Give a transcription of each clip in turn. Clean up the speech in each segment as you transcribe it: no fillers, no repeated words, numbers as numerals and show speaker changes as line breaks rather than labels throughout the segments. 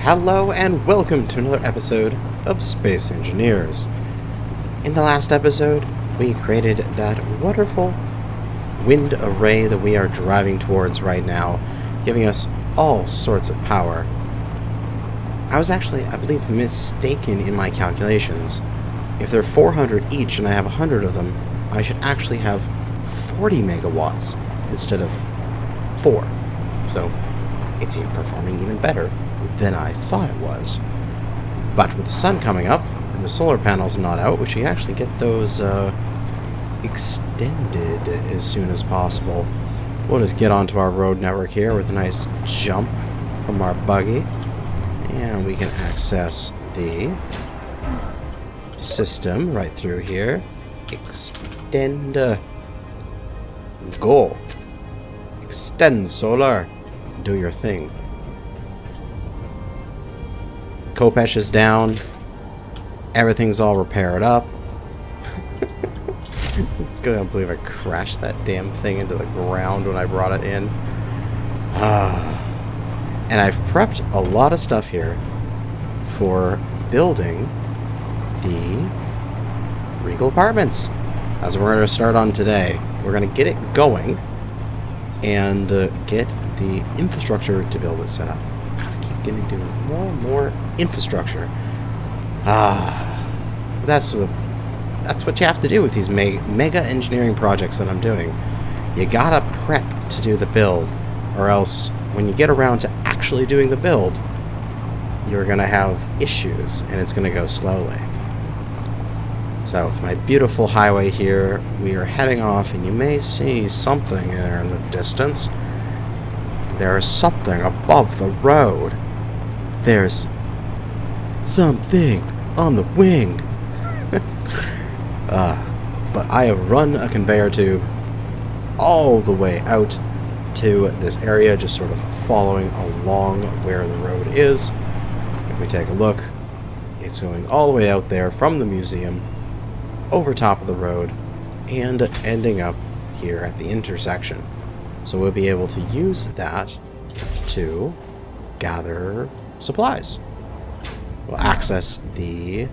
Hello and welcome to another episode of Space Engineers. In the last episode, we created that wonderful wind array that we are driving towards right now, giving us all sorts of power. I was actually, I believe, mistaken in my calculations. If they're 400 each and I have 100 of them, I should actually have 40 megawatts instead of 4. So it's performing even better than I thought it was. But with the sun coming up and the solar panels not out, we should actually get those extended as soon as possible. We'll just get onto our road network here with a nice jump from our buggy, and we can access the system right through here. Extend. Go. Extend solar. Do your thing. Kopesh is down. Everything's all repaired up. I can't believe I crashed that damn thing into the ground when I brought it in. And I've prepped a lot of stuff here for building the Regal Apartments. That's what we're going to start on today. We're going to get it going and get the infrastructure to build it set up. Gotta keep getting to more and more infrastructure. That's what you have to do with these mega engineering projects that I'm doing. You gotta prep to do the build, or else when you get around to actually doing the build, you're gonna have issues and it's gonna go slowly. So with my beautiful highway here, we are heading off, and you may see something there in the distance. There is something above the road. There's something on the wing. But I have run a conveyor tube all the way out to this area, just sort of following along where the road is. If we take a look, it's going all the way out there from the museum, over top of the road, and ending up here at the intersection. So we'll be able to use that to gather supplies. We'll access the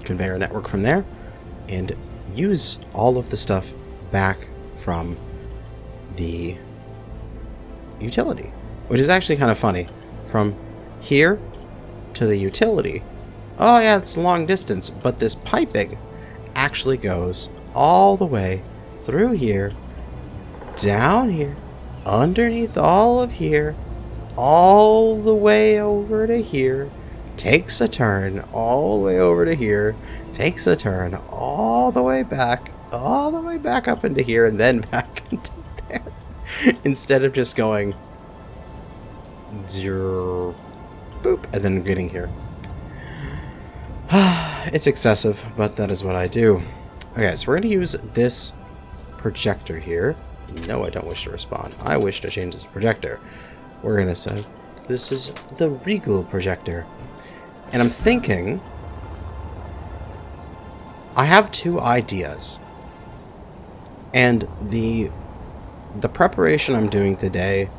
conveyor network from there and use all of the stuff back from the utility, which is actually kind of funny. From here to the utility, oh yeah, it's a long distance, but this piping actually goes all the way through here, down here, underneath all of here, all the way over to here, takes a turn all the way over to here, takes a turn all the way back up into here, and then back into there, instead of just going zero, boop, and then getting here. It's excessive, but that is what I do. Okay, so we're going to use this projector here. No, I don't wish to respond. I wish to change this projector. We're going to say this is the Regal projector. And I'm thinking I have two ideas. And the preparation I'm doing today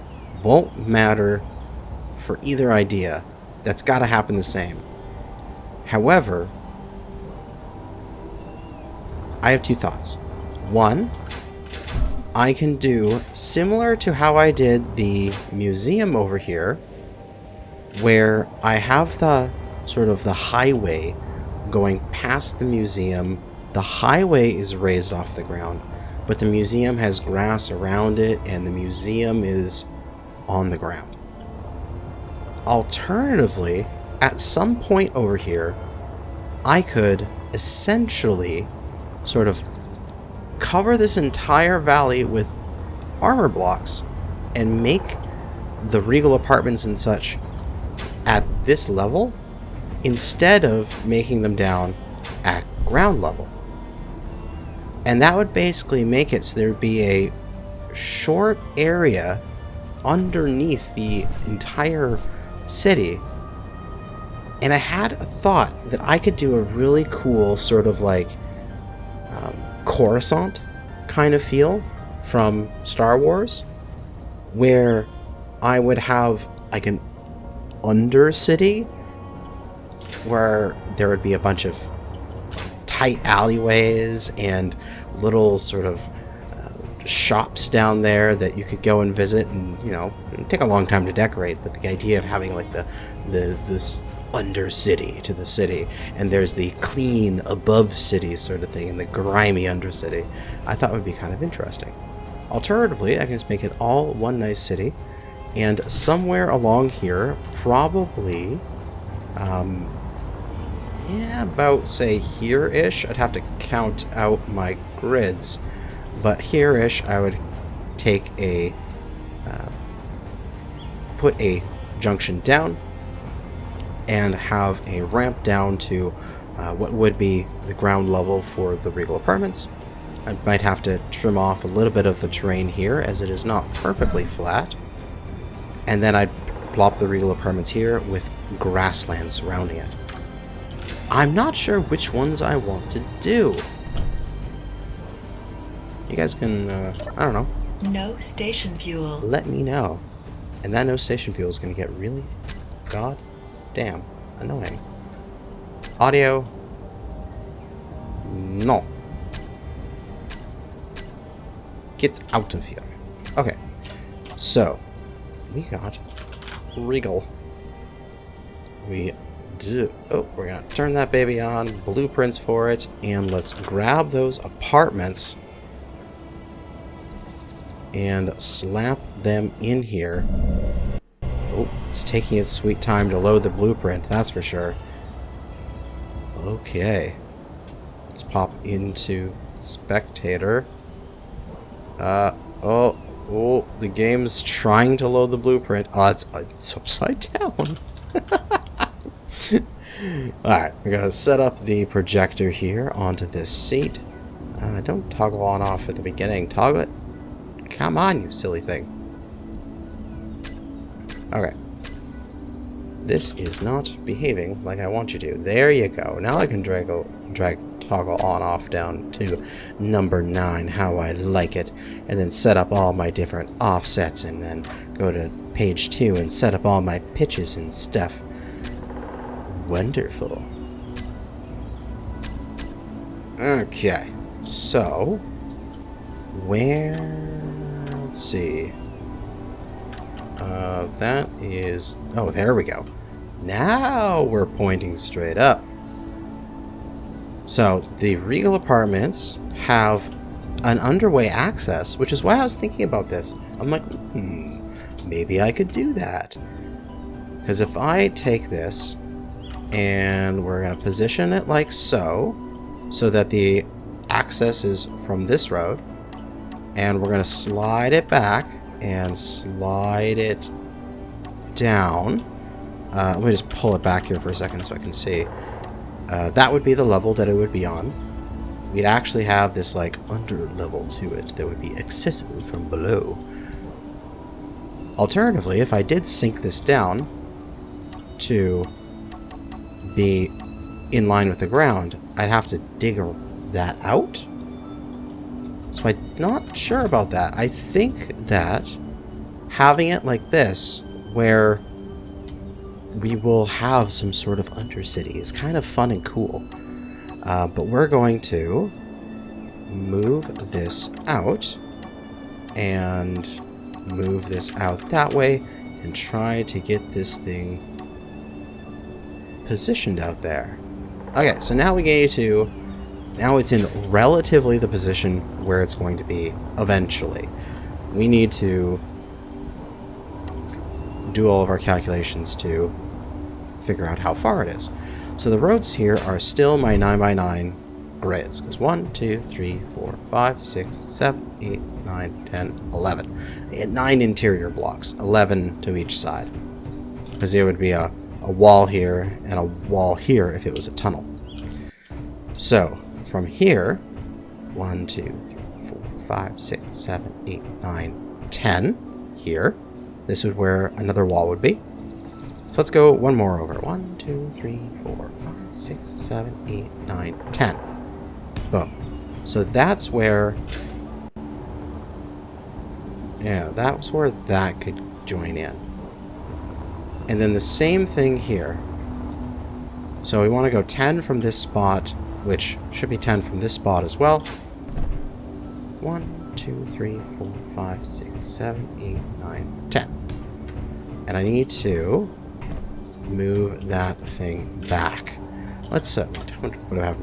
won't matter for either idea. That's got to happen the same. However, I have two thoughts. One, I can do similar to how I did the museum over here, where I have the sort of the highway going past the museum. The highway is raised off the ground, but the museum has grass around it, and the museum is on the ground. Alternatively, at some point over here, I could essentially sort of cover this entire valley with armor blocks and make the Regal Apartments and such at this level instead of making them down at ground level. And that would basically make it so there would be a short area underneath the entire city. And I had a thought that I could do a really cool sort of like Coruscant kind of feel from Star Wars, where I would have like an undercity where there would be a bunch of tight alleyways and little sort of shops down there that you could go and visit, and you know, it'd take a long time to decorate, but the idea of having like this undercity to the city, and there's the clean above city sort of thing and the grimy undercity, I thought would be kind of interesting. Alternatively, I can just make it all one nice city, and somewhere along here, probably yeah, about say here-ish, I'd have to count out my grids, but here-ish I would take a put a junction down and have a ramp down to what would be the ground level for the Regal Apartments. I might have to trim off a little bit of the terrain here as it is not perfectly flat, and then I'd plop the Regal Apartments here with grassland surrounding it. I'm not sure which ones I want to do. You guys can, I don't know.
No station fuel.
Let me know. And that no station fuel is going to get really goddamn annoying. Audio. No. Get out of here. Okay. So, we got Regal. We do. Oh, we're going to turn that baby on. Blueprints for it. And let's grab those apartments and slap them in here. Oh, it's taking its sweet time to load the blueprint, that's for sure. Okay. Let's pop into Spectator. Oh, the game's trying to load the blueprint. Oh, it's upside down. Alright, we're going to set up the projector here onto this seat. Don't toggle on off at the beginning. Toggle it. Come on, you silly thing. Okay. This is not behaving like I want you to. There you go. Now I can drag toggle on off down to number 9, how I like it, and then set up all my different offsets, and then go to page 2 and set up all my pitches and stuff. Wonderful. Okay. So, let's see. That is... Oh, there we go. Now we're pointing straight up. So, the Regal Apartments have an underway access, which is why I was thinking about this. I'm like, maybe I could do that. Because if I take this, and we're going to position it like so that the access is from this road, and we're going to slide it back and slide it down. Let me just pull it back here for a second so I can see. That would be the level that it would be on. We'd actually have this like under level to it that would be accessible from below. Alternatively, if I did sink this down to be in line with the ground, I'd have to dig that out. So I'm not sure about that. I think that having it like this, where we will have some sort of undercity, is kind of fun and cool. But we're going to move this out and move this out that way and try to get this thing positioned out there. Okay, so now we get to... Now it's in relatively the position where it's going to be eventually. We need to do all of our calculations to figure out how far it is. So the roads here are still my 9x9 grids. Because 1, 2, 3, 4, 5, 6, 7, 8, 9, 10, 11. I had 9 interior blocks, 11 to each side. Because there would be a wall here and a wall here if it was a tunnel. So, from here, 1, 2, 3, 4, 5, 6, 7, 8, 9, 10 here. This is where another wall would be. So let's go one more over. 1, 2, 3, 4, 5, 6, 7, 8, 9, 10. Boom. So that's where... Yeah, that's where that could join in. And then the same thing here. So we want to go 10 from this spot, which should be 10 from this spot as well. 1, 2, 3, 4, 5, 6, 7, 8, 9, 10. And I need to move that thing back. Let's, what do I have?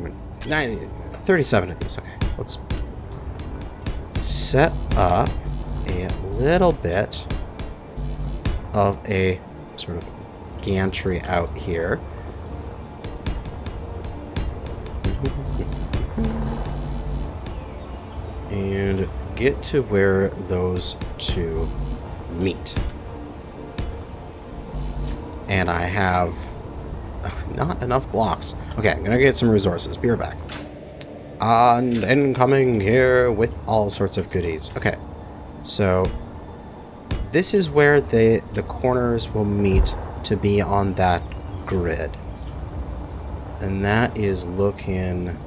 37 of these. Okay, let's set up a little bit of a sort of gantry out here. And get to where those two meet. And I have not enough blocks. Okay, I'm gonna get some resources. Be right back. And incoming here with all sorts of goodies. Okay, so this is where the corners will meet to be on that grid. And that is looking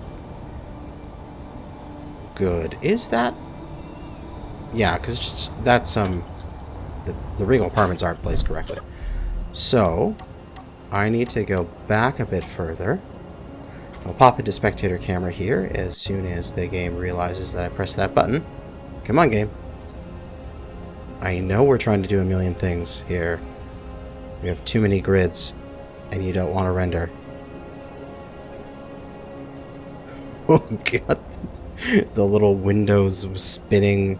good. Is that? Yeah, because just that's the Regal apartments aren't placed correctly. So I need to go back a bit further. I'll pop into spectator camera here as soon as the game realizes that I pressed that button. Come on, game. I know we're trying to do a million things here. We have too many grids, and you don't want to render. Oh god. The little Windows spinning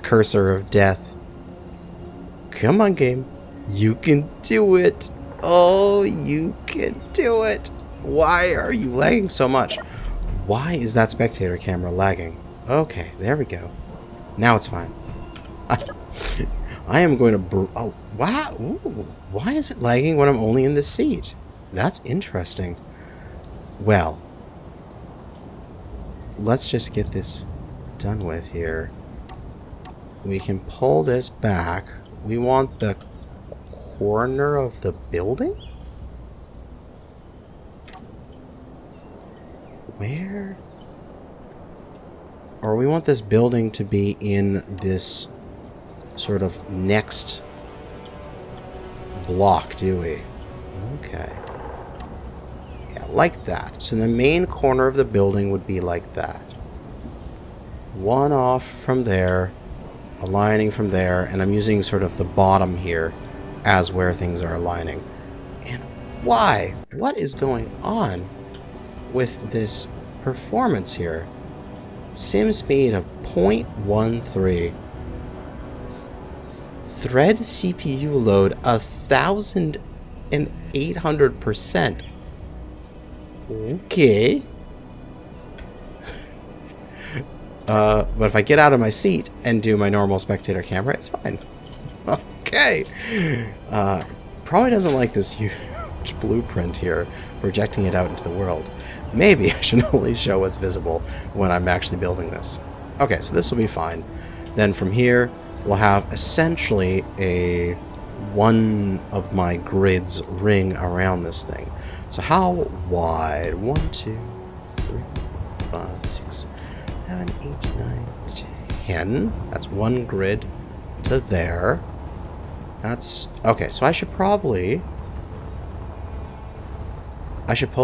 cursor of death. Come on, game. You can do it. Oh, you can do it. Why are you lagging so much? Why is that spectator camera lagging? Okay, there we go. Now it's fine. I am going to... oh, wow. Ooh, why is it lagging when I'm only in this seat? That's interesting. Well, let's just get this done with here. We can pull this back. We want the corner of the building? Where? Or we want this building to be in this sort of next block, do we? Okay. Yeah, like that. So the main corner of the building would be like that. One off from there, aligning from there, and I'm using sort of the bottom here as where things are aligning. And why? What is going on with this performance here? Sim speed of 0.13. Thread CPU load 1,800%. Okay. But if I get out of my seat and do my normal spectator camera, it's fine. Okay. Probably doesn't like this huge blueprint here, projecting it out into the world. Maybe I should only show what's visible when I'm actually building this. Okay, so this will be fine. Then from here, we'll have essentially a one of my grids ring around this thing. So how wide? 1, 2, 3, 4, 5, 6, 7, 8, 9, 10. That's one grid to there. That's... okay, so I should pull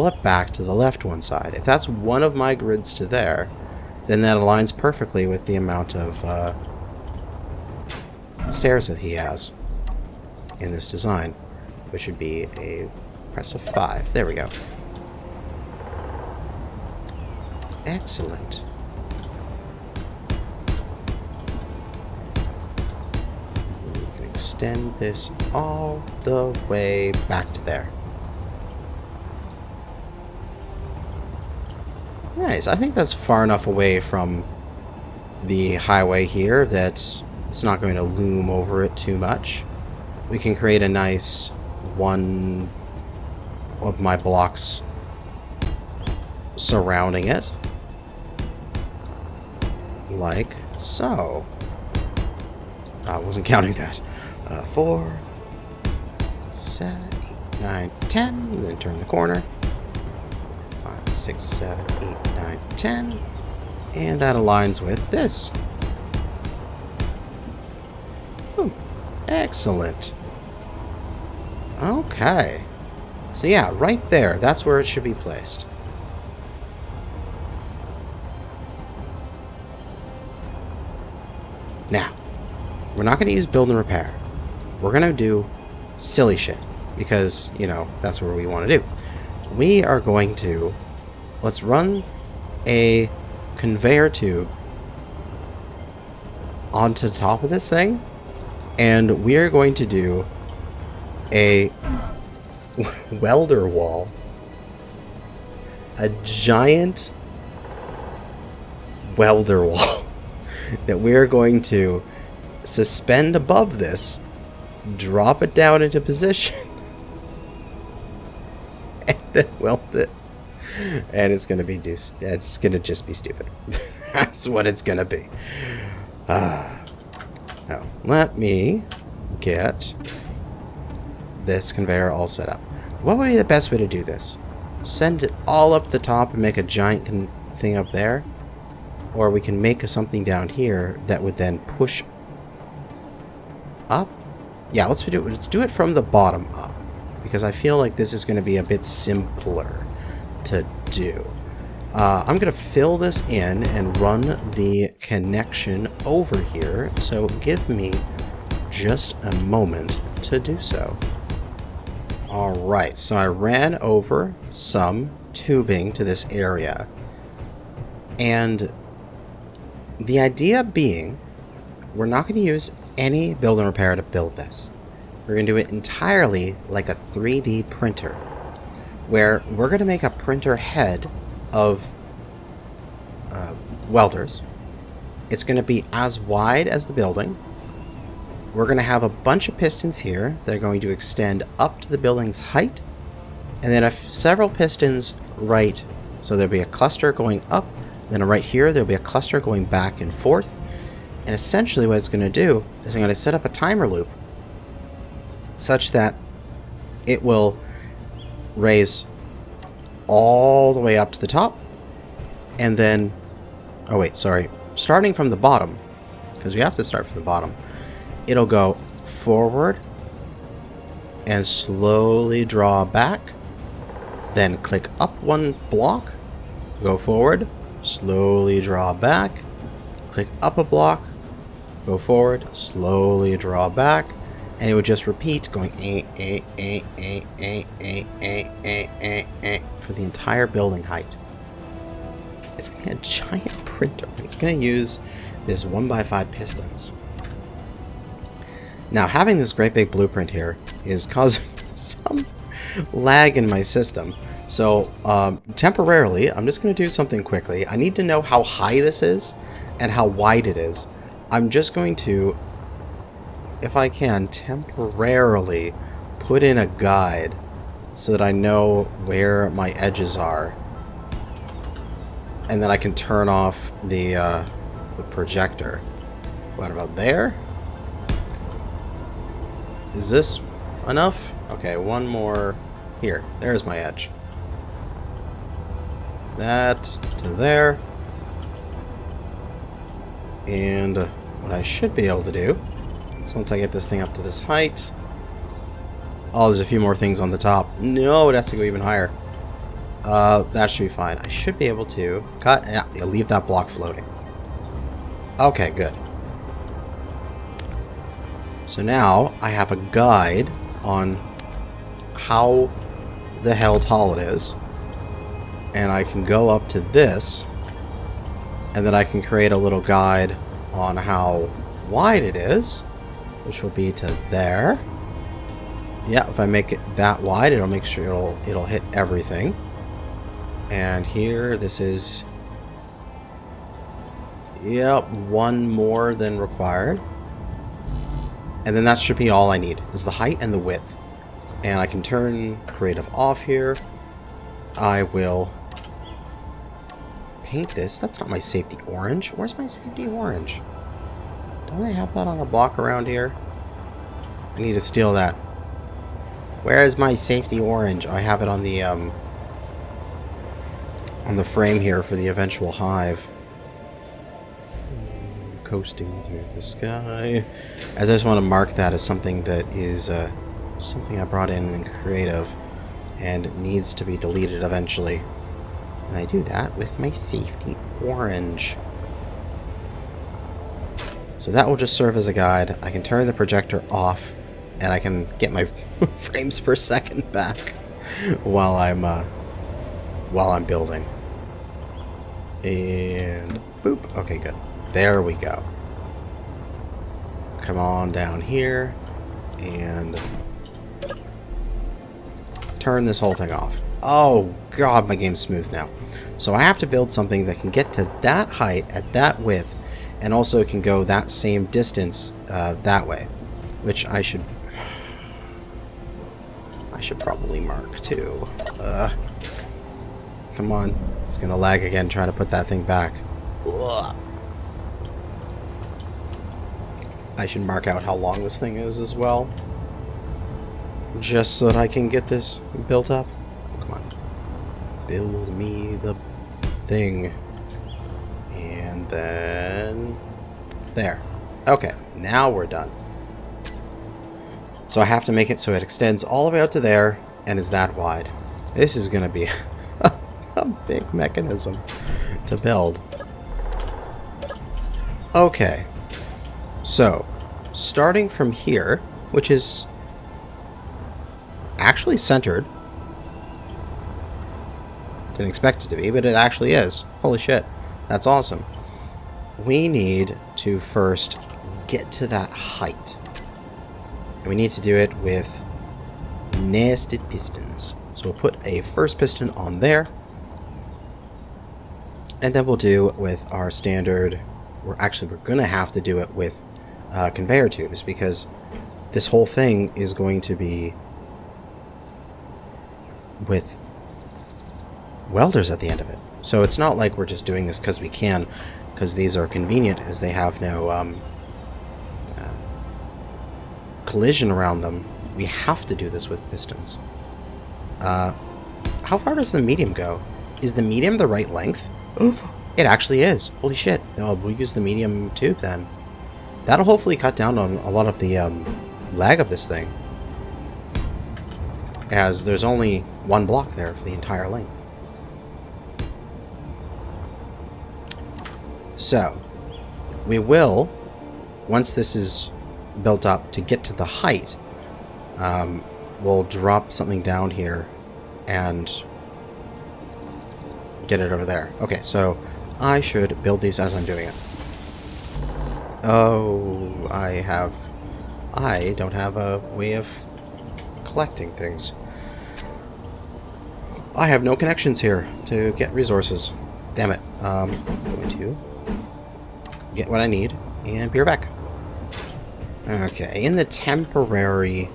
it back to the left one side. If that's one of my grids to there, then that aligns perfectly with the amount of stairs that he has in this design, which would be a press of 5. There we go. Excellent. We can extend this all the way back to there. Nice. I think that's far enough away from the highway here that it's not going to loom over it too much. We can create a nice one of my blocks surrounding it. Like so. I wasn't counting that. 4, 7, 8, 9, 10. And then turn the corner. 5, 6, 7, 8, 9, 10. And that aligns with this. Excellent. Okay. So yeah, right there. That's where it should be placed. Now, we're not going to use build and repair. We're going to do silly shit. Because, you know, that's what we want to do. We are going to... Let's run a conveyor tube onto the top of this thing. And we are going to do a welder wall. A giant welder wall that we're going to suspend above this, drop it down into position, and then weld it. And it's gonna be it's gonna just be stupid. That's what it's gonna be. Now, let me get this conveyor all set up. What would be the best way to do this? Send it all up the top and make a giant thing up there? Or we can make something down here that would then push up? Yeah, let's do it from the bottom up. Because I feel like this is going to be a bit simpler to do. I'm going to fill this in and run the connection over here. So give me just a moment to do so. Alright, so I ran over some tubing to this area. And the idea being, we're not going to use any build and repair to build this. We're going to do it entirely like a 3D printer, where we're going to make a printer head of welders. It's going to be as wide as the building. We're going to have a bunch of pistons here that are going to extend up to the building's height, and then several pistons right. So there'll be a cluster going up, then right here there'll be a cluster going back and forth. And essentially what it's going to do is I'm going to set up a timer loop such that it will raise all the way up to the top, and then, oh wait, sorry, starting from the bottom, because we have to start from the bottom, it'll go forward and slowly draw back, then click up one block, go forward, slowly draw back, click up a block, go forward, slowly draw back, and it would just repeat, going for the entire building height. It's going to be a giant printer. It's going to use this 1x5 pistons. Now, having this great big blueprint here is causing some lag in my system. So, temporarily, I'm just going to do something quickly. I need to know how high this is and how wide it is. I'm just going to, if I can, temporarily put in a guide so that I know where my edges are. And then I can turn off the projector. What about there? Is this enough? Okay, one more here. There's my edge. That to there. And what I should be able to do is once I get this thing up to this height... Oh, there's a few more things on the top. No, it has to go even higher. That should be fine. I should be able to cut... Yeah, leave that block floating. Okay, good. So now I have a guide on how the hell tall it is. And I can go up to this. And then I can create a little guide on how wide it is, which will be to there. Yeah, if I make it that wide, it'll make sure it'll hit everything. And here, this is, yep, one more than required. And then that should be all I need, is the height and the width. And I can turn creative off here. I will paint this. That's not my safety orange. Where's my safety orange? Don't I have that on a block around here? I need to steal that. Where is my safety orange? I have it on the frame here for the eventual hive. Coasting through the sky. As I just want to mark that as something that is something I brought in creative and needs to be deleted eventually. And I do that with my safety orange. So that will just serve as a guide. I can turn the projector off and I can get my frames per second back while I'm building. And boop. Okay, good. There we go. Come on down here and turn this whole thing off. Oh god, my game's smooth now. So I have to build something that can get to that height at that width and also can go that same distance that way, which I should probably mark too. Come on, it's gonna lag again trying to put that thing back. Ugh. I should mark out how long this thing is as well, just so that I can get this built up. Oh, come on, build me the thing. And then there. Okay, now we're done. So I have to make it so it extends all the way out to there and is that wide. This is gonna be a big mechanism to build. Okay, so starting from here, which is actually centered. Didn't expect it to be, but it actually is. Holy shit, that's awesome. We need to first get to that height. And we need to do it with nested pistons. So we'll put a first piston on there. And then we'll do with our standard, we're going to have to do it with conveyor tubes, because this whole thing is going to be with welders at the end of it. So it's not like we're just doing this because we can, because these are convenient, as they have no collision around them. We have to do this with pistons. How far does the medium go? Is the medium the right length? Oh, it actually is. Holy shit. Oh, we'll use the medium tube then. That'll hopefully cut down on a lot of the lag of this thing, as there's only one block there for the entire length. So, we will, once this is built up to get to the height, we'll drop something down here and get it over there. Okay, so I should build these as I'm doing it. Oh, I don't have a way of collecting things. I have no connections here to get resources. Damn it. I'm going to get what I need and be right back. Okay, in the temporary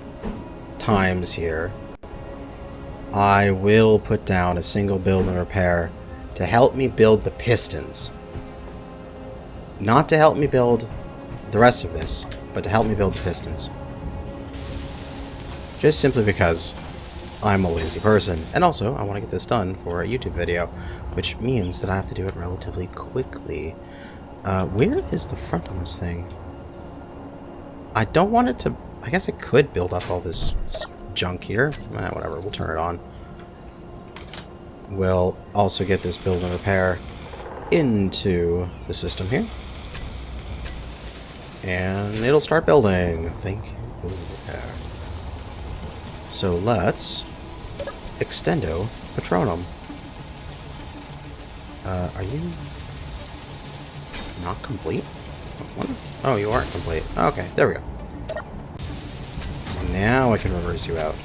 times here, I will put down a single build and repair to help me build the pistons. Not to help me build the rest of this, but to help me build the pistons. Just simply because I'm a lazy person, and also I want to get this done for a YouTube video, which means that I have to do it relatively quickly. Where is the front on this thing? I don't want it to... I guess I could build up all this junk here. Whatever, we'll turn it on. We'll also get this build and repair into the system here. And it'll start building. Thank you. Repair. So let's extendo Patronum. Are you not complete? Oh, you aren't complete. Okay, there we go. Now I can reverse you out.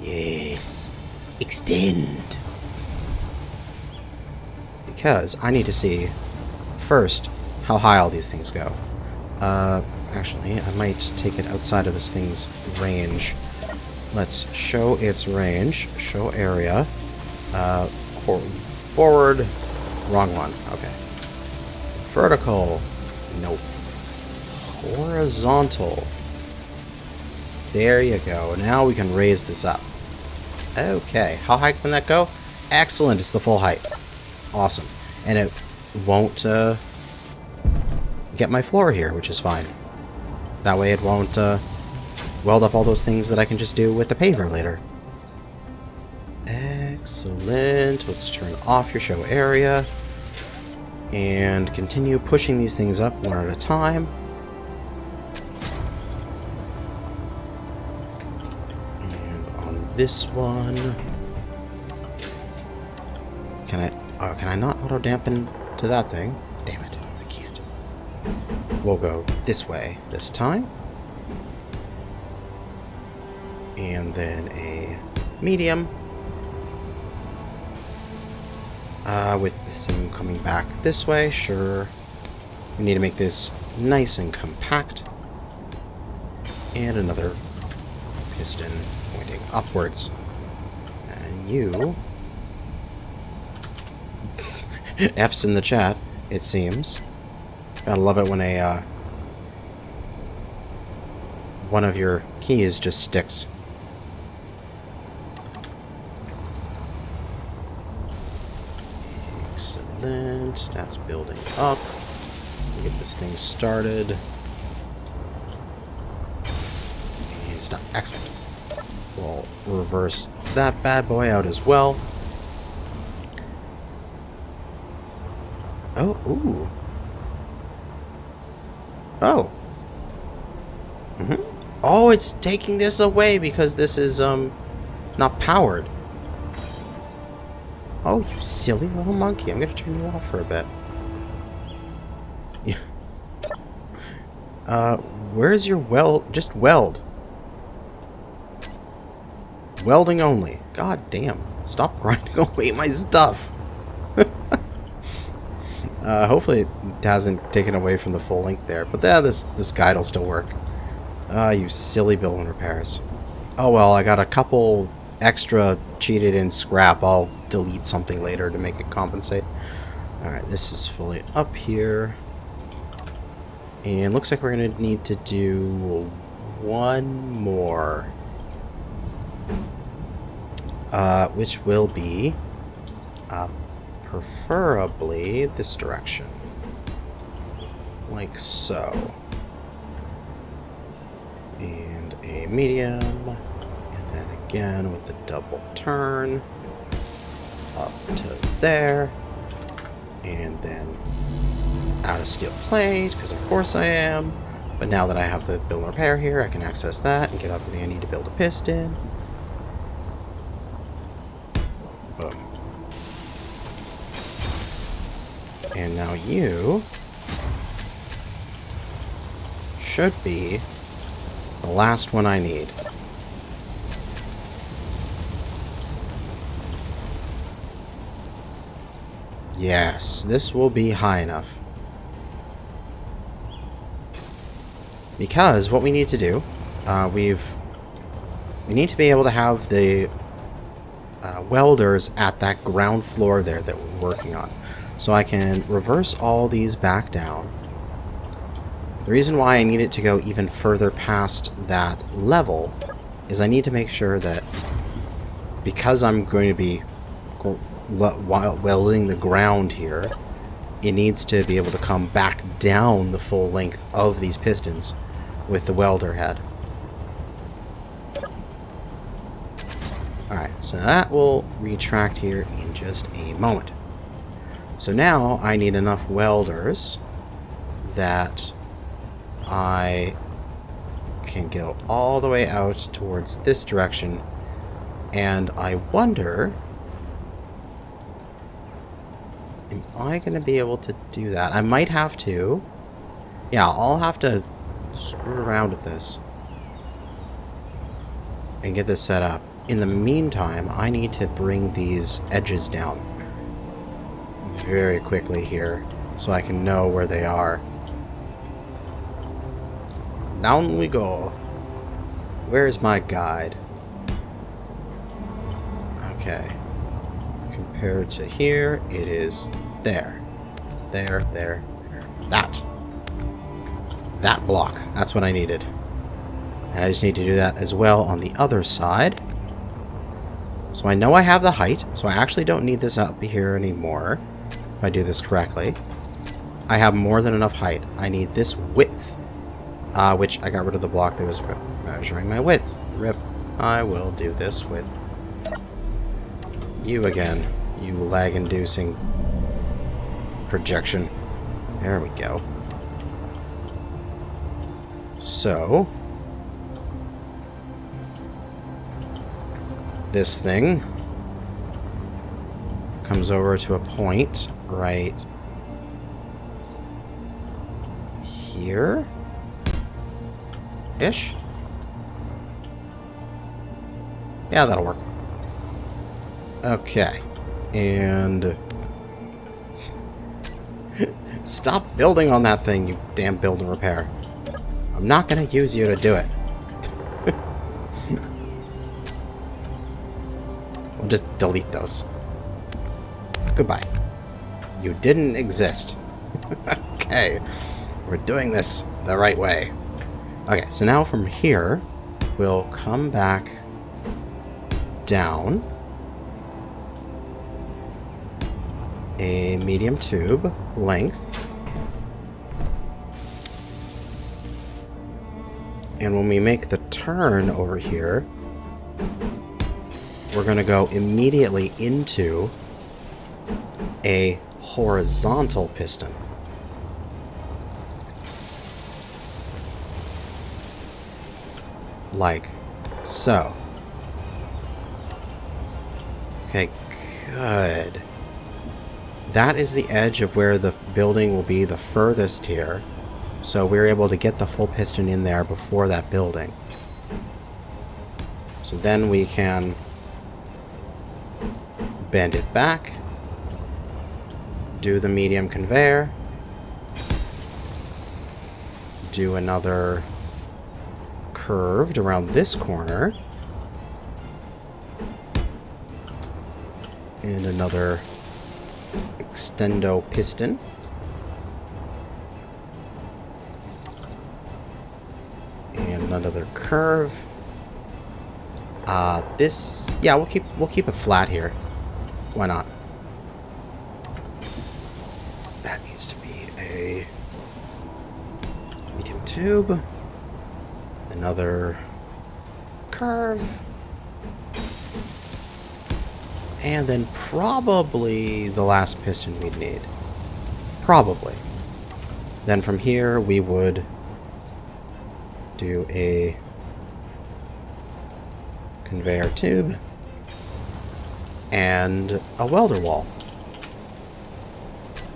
Yes. Extend. Because I need to see first how high all these things go. Actually, I might take it outside of this thing's range. Let's show its range. Show area. Forward. Wrong one. Okay. Vertical. Nope. Horizontal. There you go. Now we can raise this up. Okay. How high can that go? Excellent. It's the full height. Awesome. And it won't get my floor here, which is fine. That way it won't weld up all those things that I can just do with the paver later. Excellent. Let's turn off your show area. And continue pushing these things up one at a time. And on this one... Can I not auto-dampen to that thing? Damn it, I can't. We'll go this way this time. And then a medium. With some coming back this way, sure. We need to make this nice and compact. And another piston pointing upwards. And you... F's in the chat, it seems. Gotta love it when a one of your keys just sticks. Excellent. That's building up. Get this thing started. And it's not excellent. We'll reverse that bad boy out as well. Oh, ooh. Oh. Oh, it's taking this away because this is, not powered. Oh, you silly little monkey. I'm gonna turn you off for a bit. Where's your weld? Just weld. Welding only. God damn. Stop grinding away my stuff. Hopefully it hasn't taken away from the full length there. But this guide will still work. You silly building repairs. Oh well, I got a couple extra cheated in scrap. I'll delete something later to make it compensate. Alright, this is fully up here. And looks like we're going to need to do one more. Which will be preferably this direction. Like so. And a medium. And then again with a double turn. Up to there. And then out of steel plate, because of course I am. But now that I have the build and repair here, I can access that and get everything I need to build a piston. Boom. And now you should be the last one I need. Yes, this will be high enough. Because what we need to do, we need to be able to have the welders at that ground floor there that we're working on. So I can reverse all these back down. The reason why I need it to go even further past that level is I need to make sure that because I'm going to be welding the ground here, it needs to be able to come back down the full length of these pistons with the welder head. Alright, so that will retract here in just a moment. So now I need enough welders that I can go all the way out towards this direction, and I wonder, am I going to be able to do that? I might have to. Yeah, I'll have to screw around with this and get this set up. In the meantime, I need to bring these edges down very quickly here so I can know where they are. Down we go. Where's my guide? Okay. Compared to here, it is there. There, there, there. That block. That's what I needed. And I just need to do that as well on the other side. So I know I have the height, so I actually don't need this up here anymore, if I do this correctly. I have more than enough height. I need this width. which I got rid of the block that was measuring my width. Rip. I will do this with you again, you lag-inducing projection. There we go. So, this thing comes over to a point right here-ish. Yeah, that'll work. Okay. And stop building on that thing, you damn build and repair. I'm not going to use you to do it. We'll just delete those. Goodbye. You didn't exist. Okay. We're doing this the right way. Okay, so now from here, we'll come back down a medium tube length. And when we make the turn over here, we're going to go immediately into a horizontal piston. Like so. Okay, good. That is the edge of where the building will be the furthest here. So we're able to get the full piston in there before that building. So then we can bend it back, do the medium conveyor, do another curved around this corner, and another extendo piston. And another curve. This, yeah, we'll keep it flat here. Why not? That needs to be a medium tube. Another curve. And then probably the last piston we'd need. Probably. Then from here we would do a conveyor tube and a welder wall.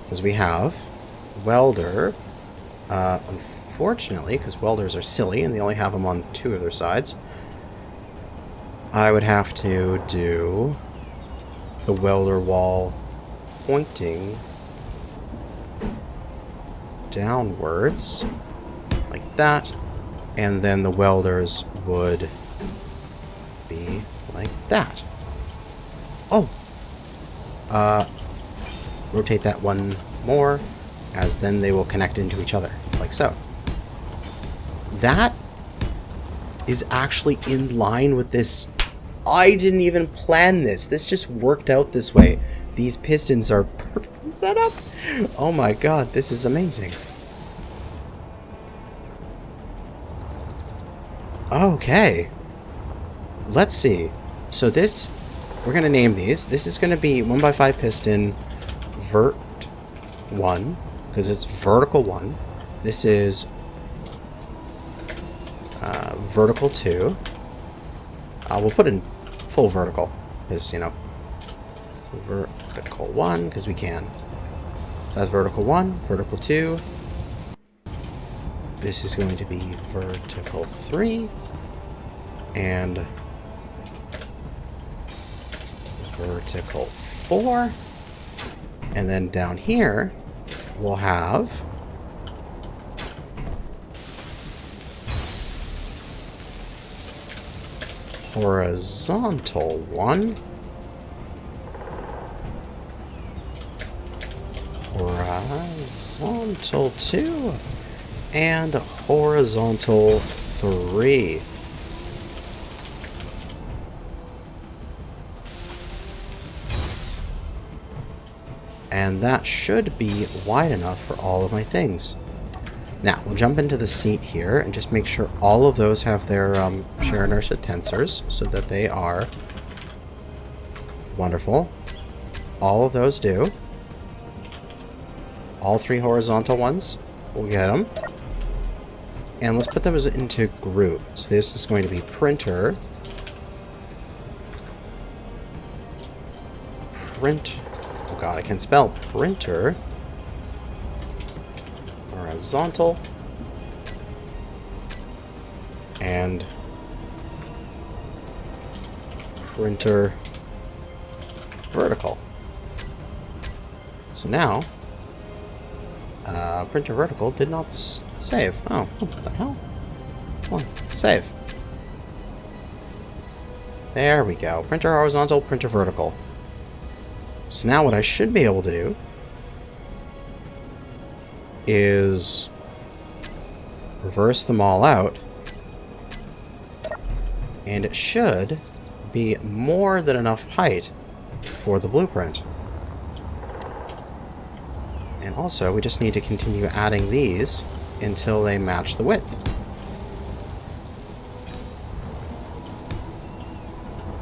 Because we have welder, unfortunately, because welders are silly and they only have them on two of their sides, I would have to do the welder wall pointing downwards like that, and then the welders would be like that. Oh! Rotate that one more, as then they will connect into each other, like so. That is actually in line with this. I didn't even plan this. This just worked out this way. These pistons are perfectly set up. Oh my god, this is amazing. Okay. Let's see. So this, we're going to name these. This is going to be 1x5 piston vert 1, because it's vertical 1. This is vertical 2. We'll put in full vertical, because, you know, vertical 1, because we can. So that's vertical 1, vertical 2. This is going to be vertical 3, and vertical 4. And then down here, we'll have horizontal 1, horizontal 2, and horizontal 3. And that should be wide enough for all of my things. Now, we'll jump into the seat here and just make sure all of those have their shear inertia tensors so that they are wonderful. All of those do. All 3 horizontal ones, we'll get them. And let's put those into group. So this is going to be printer. Oh god, I can't spell. Printer. Horizontal. And printer vertical. So now, printer vertical did not save. Oh, what the hell? Come on, save. There we go. Printer horizontal, printer vertical. So now what I should be able to do is reverse them all out, and it should be more than enough height for the blueprint. And also, we just need to continue adding these until they match the width.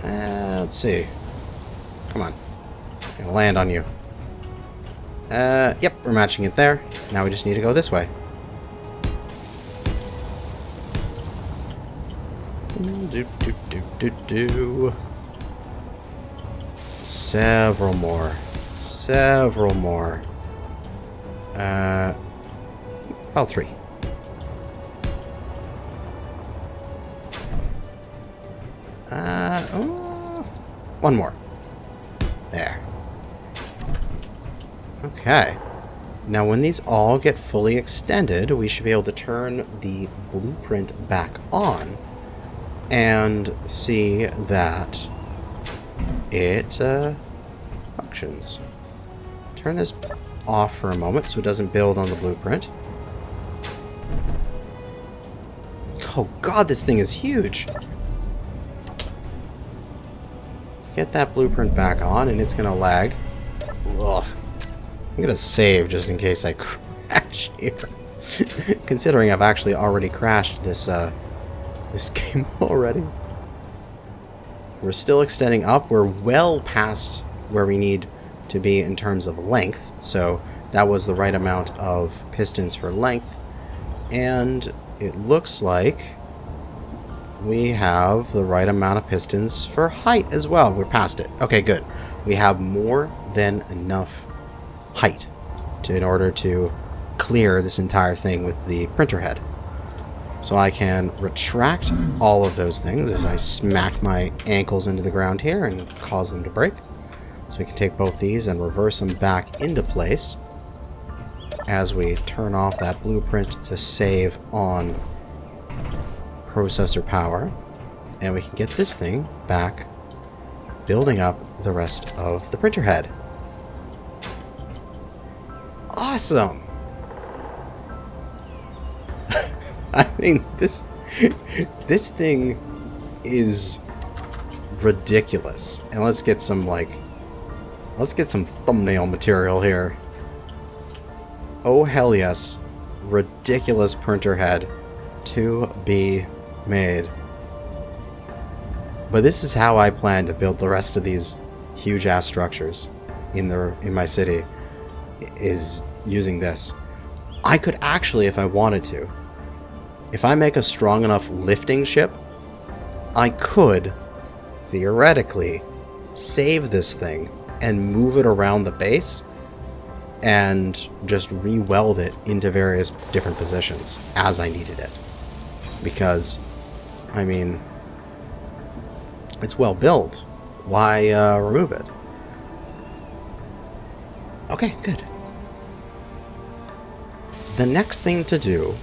Let's see. Come on. I'm gonna land on you. Yep, we're matching it there. Now we just need to go this way. Several more. Several more. About 3. One more. There. Okay. Now when these all get fully extended, we should be able to turn the blueprint back on and see that it functions. Turn this off for a moment so it doesn't build on the blueprint. Oh god, this thing is huge! Get that blueprint back on and it's gonna lag. Ugh. I'm gonna save just in case I crash here. Considering I've actually already crashed this this game already. We're still extending up. We're well past where we need to be in terms of length. So that was the right amount of pistons for length. And it looks like we have the right amount of pistons for height as well. We're past it. Okay, good. We have more than enough height in order to clear this entire thing with the printer head. So I can retract all of those things as I smack my ankles into the ground here and cause them to break. So we can take both these and reverse them back into place as we turn off that blueprint to save on processor power. And we can get this thing back building up the rest of the printer head. Awesome! I mean, this thing is ridiculous. And let's get some thumbnail material here. Oh hell yes. Ridiculous printer head to be made. But this is how I plan to build the rest of these huge ass structures in my city, is using this. I could actually, if I wanted to, if I make a strong enough lifting ship, I could theoretically save this thing and move it around the base and just re-weld it into various different positions as I needed it. Because, I mean, it's well built. Why remove it? Okay, good. The next thing to do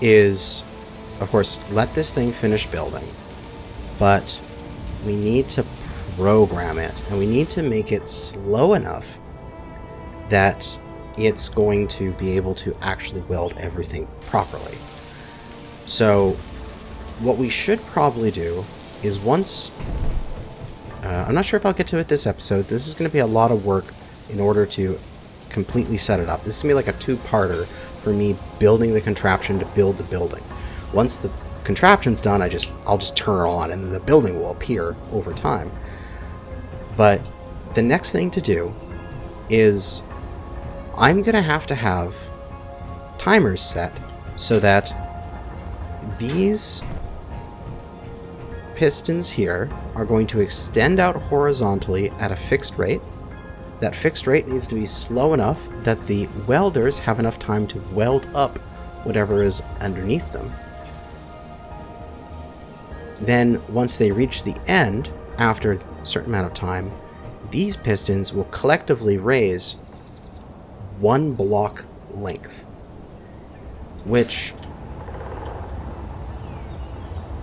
is, of course, let this thing finish building. But we need to program it, and we need to make it slow enough that it's going to be able to actually weld everything properly. So what we should probably do is once... I'm not sure if I'll get to it this episode. This is going to be a lot of work in order to completely set it up. This is going to be like a two-parter for for me building the contraption to build the building. Once the contraption's done, I'll just turn it on and then the building will appear over time. But the next thing to do is I'm going to have timers set so that these pistons here are going to extend out horizontally at a fixed rate. That fixed rate needs to be slow enough that the welders have enough time to weld up whatever is underneath them. Then, once they reach the end, after a certain amount of time, these pistons will collectively raise 1 block length, which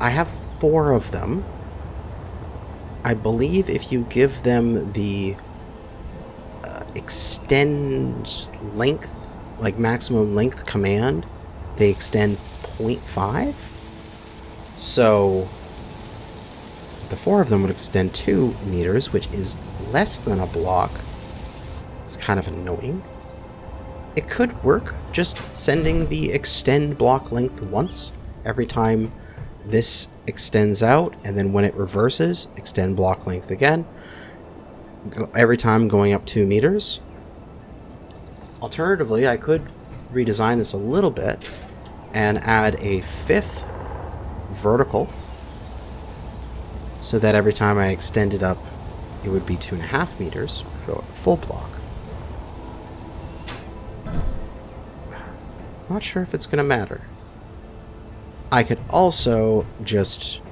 I have 4 of them. I believe if you give them the extend length, like maximum length command, they extend 0.5. So the 4 of them would extend 2 meters, which is less than a block. It's kind of annoying. It could work just sending the extend block length once every time this extends out, and then when it reverses, extend block length again. Every time going up 2 meters. Alternatively, I could redesign this a little bit and add a 5th vertical so that every time I extend it up, it would be 2.5 meters for a full block. Not sure if it's going to matter. I could also just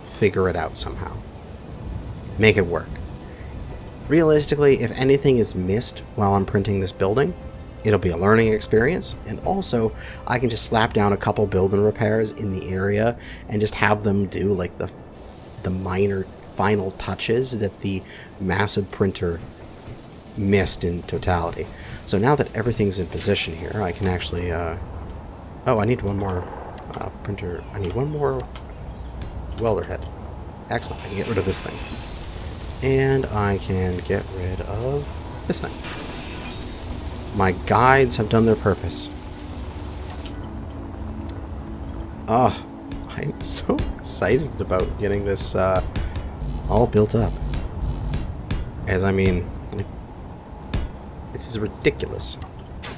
figure it out somehow. Make it work. Realistically, if anything is missed while I'm printing this building, it'll be a learning experience, and also I can just slap down a couple build and repairs in the area and just have them do like the minor final touches that the massive printer missed in totality. So now that everything's in position here, I can actually oh, I need one more printer. I need one more welder head. Excellent. I can get rid of this thing. And I can get rid of this thing. My guides have done their purpose. Ah, I'm so excited about getting this all built up. As I mean, this is ridiculous.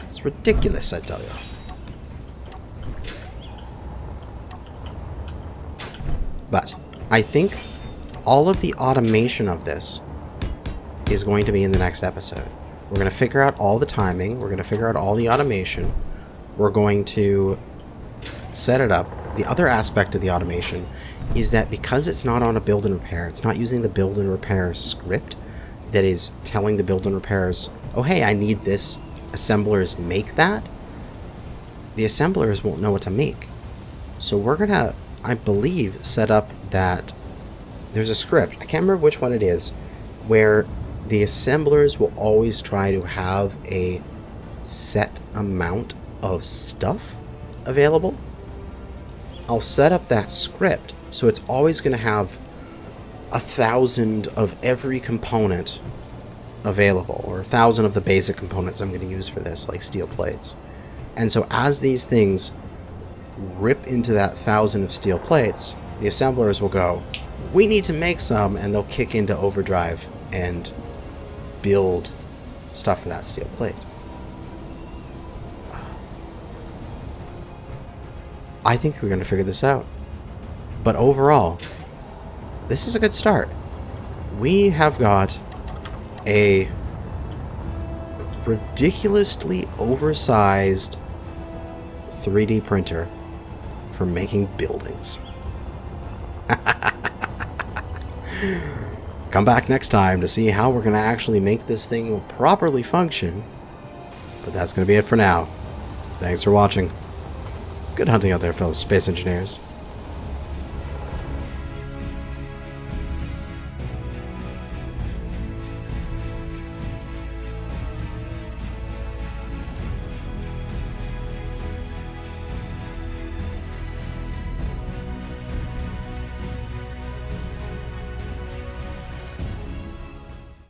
It's ridiculous, I tell you. But I think all of the automation of this is going to be in the next episode. We're going to figure out all the timing. We're going to figure out all the automation. We're going to set it up. The other aspect of the automation is that because it's not on a build and repair, it's not using the build and repair script that is telling the build and repairers, oh hey, I need this, assemblers make that, the assemblers won't know what to make. So we're going to, I believe, set up that there's a script, I can't remember which one it is, where the assemblers will always try to have a set amount of stuff available. I'll set up that script so it's always going to have 1,000 of every component available, or 1,000 of the basic components I'm going to use for this, like steel plates. And so as these things rip into that 1,000 of steel plates, the assemblers will go, we need to make some, and they'll kick into overdrive and build stuff for that steel plate. I think we're going to figure this out. But overall, this is a good start. We have got a ridiculously oversized 3D printer for making buildings. Come back next time to see how we're going to actually make this thing properly function. But that's going to be it for now. Thanks for watching. Good hunting out there, fellow space engineers.